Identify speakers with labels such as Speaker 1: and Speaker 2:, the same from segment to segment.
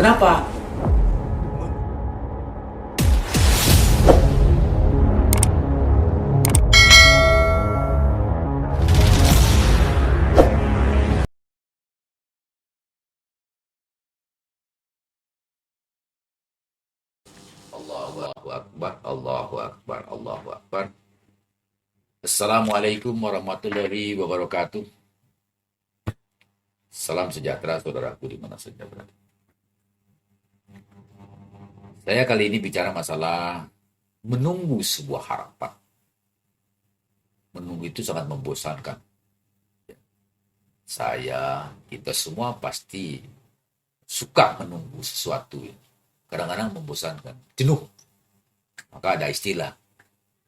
Speaker 1: Kenapa? Allahu Akbar, Allahu Akbar, Allahu Akbar. Assalamualaikum warahmatullahi wabarakatuh. Salam sejahtera saudaraku di mana saja berada. Saya kali ini bicara masalah menunggu sebuah harapan. Menunggu itu sangat membosankan. Kita semua pasti suka menunggu sesuatu. Kadang-kadang membosankan, jenuh. Maka ada istilah,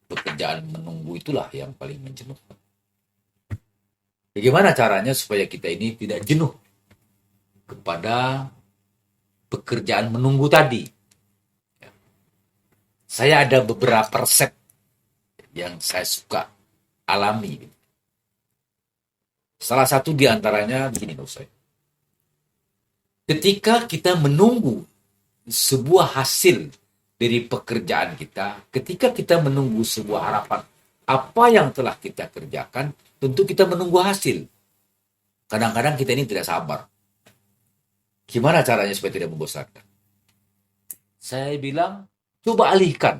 Speaker 1: pekerjaan menunggu itulah yang paling menjenuhkan. Bagaimana caranya supaya kita ini tidak jenuh kepada pekerjaan menunggu tadi? Saya ada beberapa resep yang saya suka alami. Salah satu di antaranya begini, saya. Ketika kita menunggu sebuah hasil dari pekerjaan kita, ketika kita menunggu sebuah harapan, apa yang telah kita kerjakan, tentu kita menunggu hasil. Kadang-kadang kita ini tidak sabar. Gimana caranya supaya tidak membosankan? Saya bilang, coba alihkan.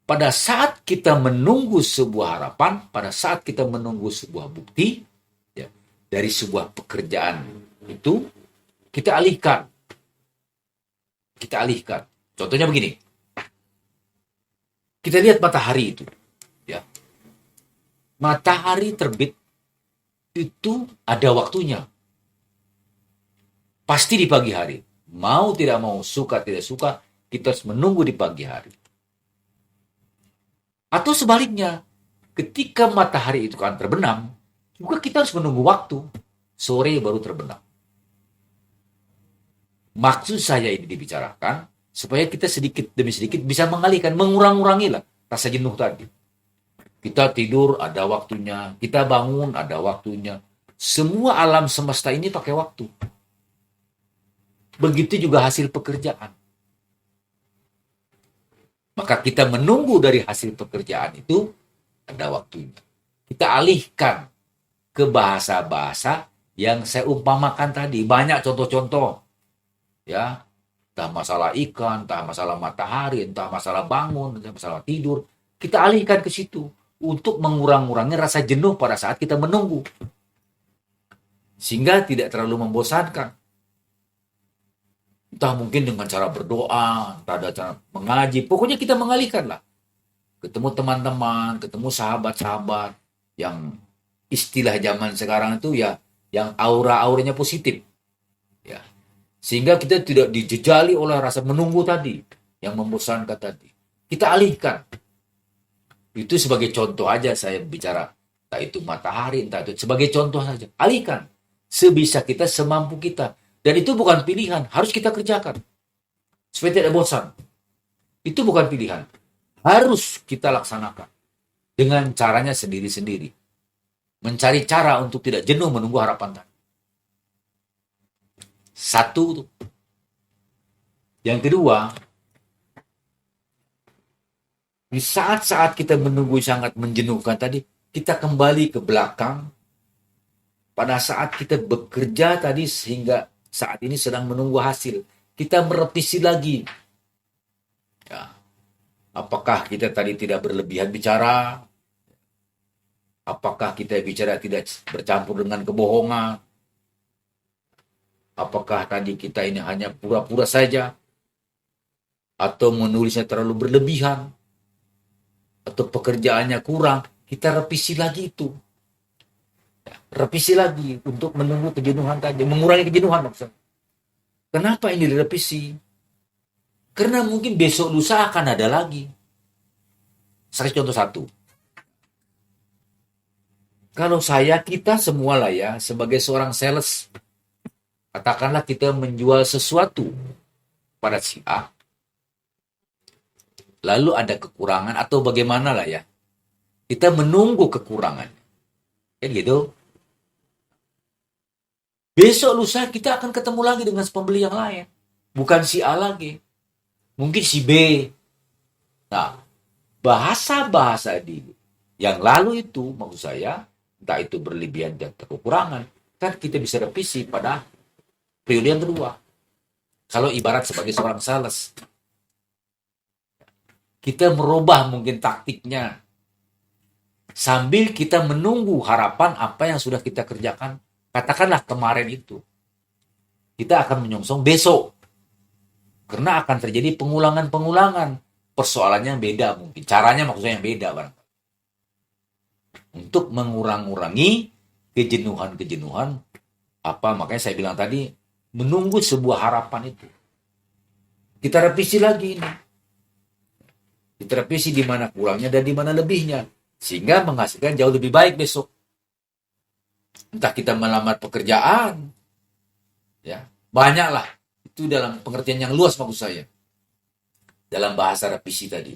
Speaker 1: Pada saat kita menunggu sebuah harapan, pada saat kita menunggu sebuah bukti, ya, dari sebuah pekerjaan itu, kita alihkan. Kita alihkan. Contohnya begini. Kita lihat matahari itu. Ya. Matahari terbit itu ada waktunya. Pasti di pagi hari. Mau tidak mau, suka tidak suka, kita harus menunggu di pagi hari. Atau sebaliknya, ketika matahari itu kan terbenam, juga kita harus menunggu waktu. Sore baru terbenam. Maksud saya ini dibicarakan supaya kita sedikit demi sedikit bisa mengalihkan, mengurang-urangilah rasa jenuh tadi. Kita tidur ada waktunya, kita bangun ada waktunya. Semua alam semesta ini pakai waktu. Begitu juga hasil pekerjaan. Maka kita menunggu dari hasil pekerjaan itu ada waktunya. Kita alihkan ke bahasa-bahasa yang saya umpamakan tadi. Banyak contoh-contoh. Ya, entah masalah ikan, entah masalah matahari, entah masalah bangun, entah masalah tidur, kita alihkan ke situ untuk mengurang-urangi rasa jenuh pada saat kita menunggu, sehingga tidak terlalu membosankan. Entah mungkin dengan cara berdoa, entah ada cara mengaji, pokoknya kita mengalihkanlah. Ketemu teman-teman, ketemu sahabat-sahabat yang istilah zaman sekarang itu ya, yang aura-auranya positif. Ya. Sehingga kita tidak dijejali oleh rasa menunggu tadi, yang membosankan tadi. Kita alihkan. Itu sebagai contoh aja saya bicara. Entah itu matahari, entah itu sebagai contoh saja. Alihkan. Sebisa kita, semampu kita. Dan itu bukan pilihan, harus kita kerjakan. Supaya tidak bosan. Itu bukan pilihan. Harus kita laksanakan. Dengan caranya sendiri-sendiri. Mencari cara untuk tidak jenuh menunggu harapan tadi. Satu. Yang kedua, di saat-saat kita menunggu sangat menjenuhkan tadi, kita kembali ke belakang pada saat kita bekerja tadi sehingga saat ini sedang menunggu hasil. Kita merevisi lagi. Ya. Apakah kita tadi tidak berlebihan bicara? Apakah kita bicara tidak bercampur dengan kebohongan? Apakah tadi kita ini hanya pura-pura saja? Atau menulisnya terlalu berlebihan? Atau pekerjaannya kurang? Kita revisi lagi itu. Revisi lagi untuk menunggu kejenuhan tadi. Mengurangi kejenuhan maksudnya. Kenapa ini direvisi? Karena mungkin besok lusa akan ada lagi. Saya contoh satu. Kalau kita semua lah ya, sebagai seorang sales, katakanlah kita menjual sesuatu pada si A, lalu ada kekurangan atau bagaimana lah ya, kita menunggu kekurangannya, kan gitu. Besok lusa kita akan ketemu lagi dengan pembeli yang lain. Bukan si A lagi. Mungkin si B. Nah, bahasa-bahasa di yang lalu itu, maksud saya, entah itu berlebihan dan kekurangan, kan kita bisa revisi pada periode yang kedua. Kalau ibarat sebagai seorang sales, kita merubah mungkin taktiknya sambil kita menunggu harapan apa yang sudah kita kerjakan. Katakanlah kemarin itu, kita akan menyongsong besok. Karena akan terjadi pengulangan-pengulangan. Persoalannya yang beda mungkin. Caranya maksudnya yang beda, Bang. Untuk mengurangi kejenuhan-kejenuhan, makanya saya bilang tadi, menunggu sebuah harapan itu. Kita revisi lagi ini. Kita revisi di mana kurangnya dan di mana lebihnya. Sehingga menghasilkan jauh lebih baik besok. Entah kita melamar pekerjaan, ya banyaklah. Itu dalam pengertian yang luas maksud saya. Dalam bahasa revisi tadi.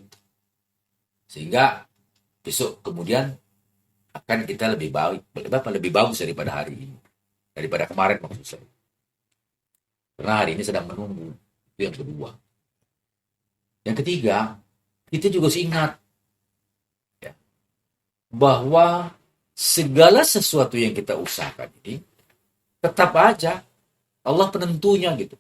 Speaker 1: Sehingga besok kemudian akan kita lebih bagus daripada hari ini. Daripada kemarin maksud saya. Karena hari ini sedang menunggu. Itu yang kedua. Yang ketiga, kita juga harus ingat ya, bahwa segala sesuatu yang kita usahakan ini tetap aja Allah penentunya gitu.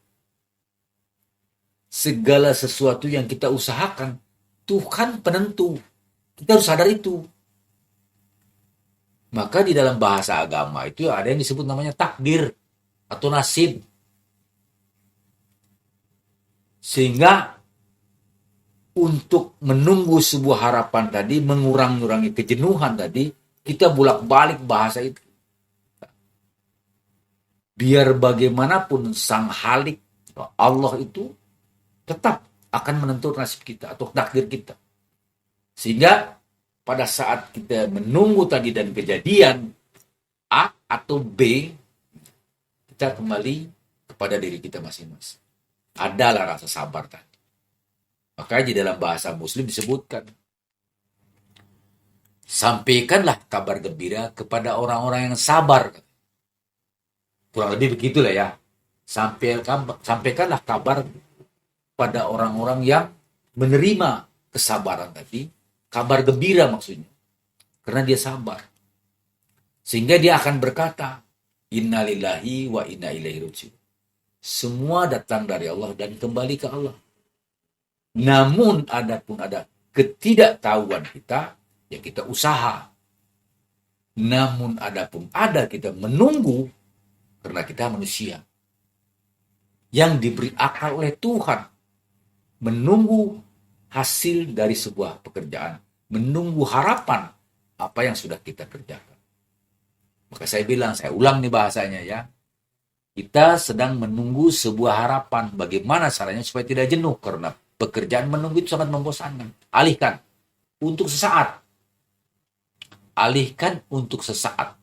Speaker 1: Segala sesuatu yang kita usahakan, Tuhan penentu. Kita harus sadar itu. Maka di dalam bahasa agama itu ada yang disebut namanya takdir atau nasib. Sehingga untuk menunggu sebuah harapan tadi, mengurangi kejenuhan tadi, kita bolak-balik bahasa itu. Biar bagaimanapun sang Halik, Allah itu tetap akan menentukan nasib kita atau takdir kita. Sehingga pada saat kita menunggu tadi dan kejadian A atau B, kita kembali kepada diri kita masing-masing. Adalah rasa sabar tadi. Makanya di dalam bahasa Muslim disebutkan, sampaikanlah kabar gembira kepada orang-orang yang sabar. Kurang lebih begitulah ya. Sampaikanlah kabar pada orang-orang yang menerima kesabaran tadi, kabar gembira maksudnya. Karena dia sabar. Sehingga dia akan berkata, innalillahi wa inna ilaihi raji'un. Semua datang dari Allah dan kembali ke Allah. Namun ada ketidaktahuan kita, ya kita usaha. Namun ada kita menunggu, karena kita manusia. Yang diberi akal oleh Tuhan. Menunggu hasil dari sebuah pekerjaan. Menunggu harapan apa yang sudah kita kerjakan. Maka saya ulang nih bahasanya ya. Kita sedang menunggu sebuah harapan. Bagaimana caranya supaya tidak jenuh. Karena pekerjaan menunggu itu sangat membosankan. Alihkan untuk sesaat. Alihkan untuk sesaat.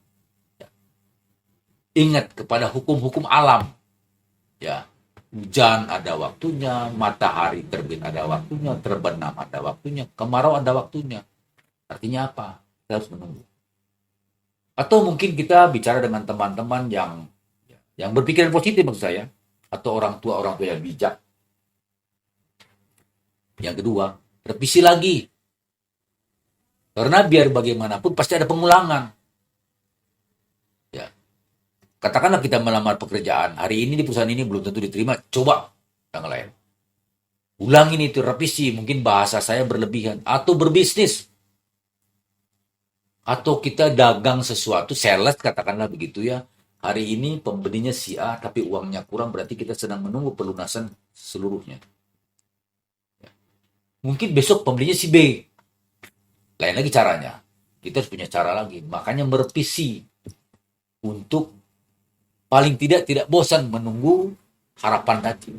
Speaker 1: Ingat kepada hukum-hukum alam. Ya, hujan ada waktunya, matahari terbit ada waktunya, terbenam ada waktunya, kemarau ada waktunya. Artinya apa? Kita harus menunggu. Atau mungkin kita bicara dengan teman-teman yang berpikiran positif maksud saya, atau orang tua yang bijak. Yang kedua, revisi lagi. Karena biar bagaimanapun pasti ada pengulangan. Ya. Katakanlah kita melamar pekerjaan. Hari ini di perusahaan ini belum tentu diterima. Coba yang lain. Ulangin itu, revisi. Mungkin bahasa saya berlebihan. Atau berbisnis. Atau kita dagang sesuatu, sales katakanlah begitu ya. Hari ini pembelinya si A, tapi uangnya kurang, berarti kita sedang menunggu pelunasan seluruhnya. Mungkin besok pembelinya si B. Lain lagi caranya. Kita harus punya cara lagi. Makanya merevisi. Untuk paling tidak bosan menunggu harapan tadi.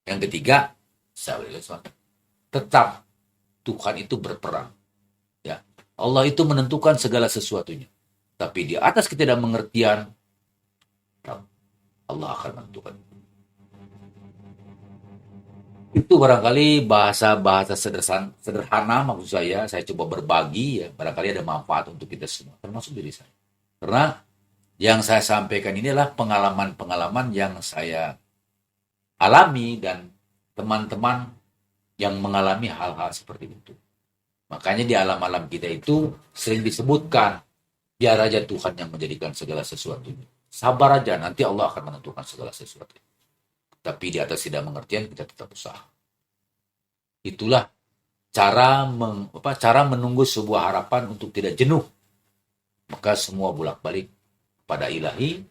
Speaker 1: Yang ketiga, tetap Tuhan itu berperang. Ya. Allah itu menentukan segala sesuatunya. Tapi di atas ketidakmengertian, Allah akan menentukan. Itu barangkali bahasa-bahasa sederhana maksud saya coba berbagi ya, barangkali ada manfaat untuk kita semua, termasuk diri saya. Karena Yang saya sampaikan ini adalah pengalaman-pengalaman yang saya alami dan teman-teman yang mengalami hal-hal seperti itu. Makanya di alam-alam kita itu sering disebutkan, biar aja Tuhan yang menjadikan segala sesuatu. Sabar aja, nanti Allah akan menentukan segala sesuatu. Tapi di atas tidak mengertian, kita tetap usaha. Itulah cara menunggu sebuah harapan untuk tidak jenuh. Maka semua bolak-balik pada ilahi,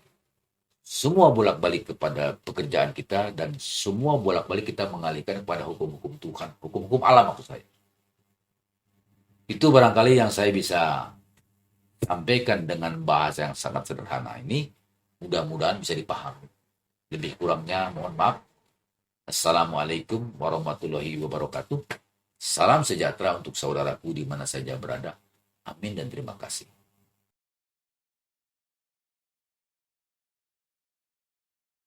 Speaker 1: semua bolak-balik kepada pekerjaan kita, dan semua bolak-balik kita mengalihkan kepada hukum-hukum Tuhan, hukum-hukum alam maksud saya. Itu barangkali yang saya bisa sampaikan dengan bahasa yang sangat sederhana ini. Mudah-mudahan bisa dipahami. Lebih kurangnya mohon maaf. Assalamualaikum warahmatullahi wabarakatuh. Salam sejahtera untuk saudaraku di mana saja berada. Amin dan terima kasih.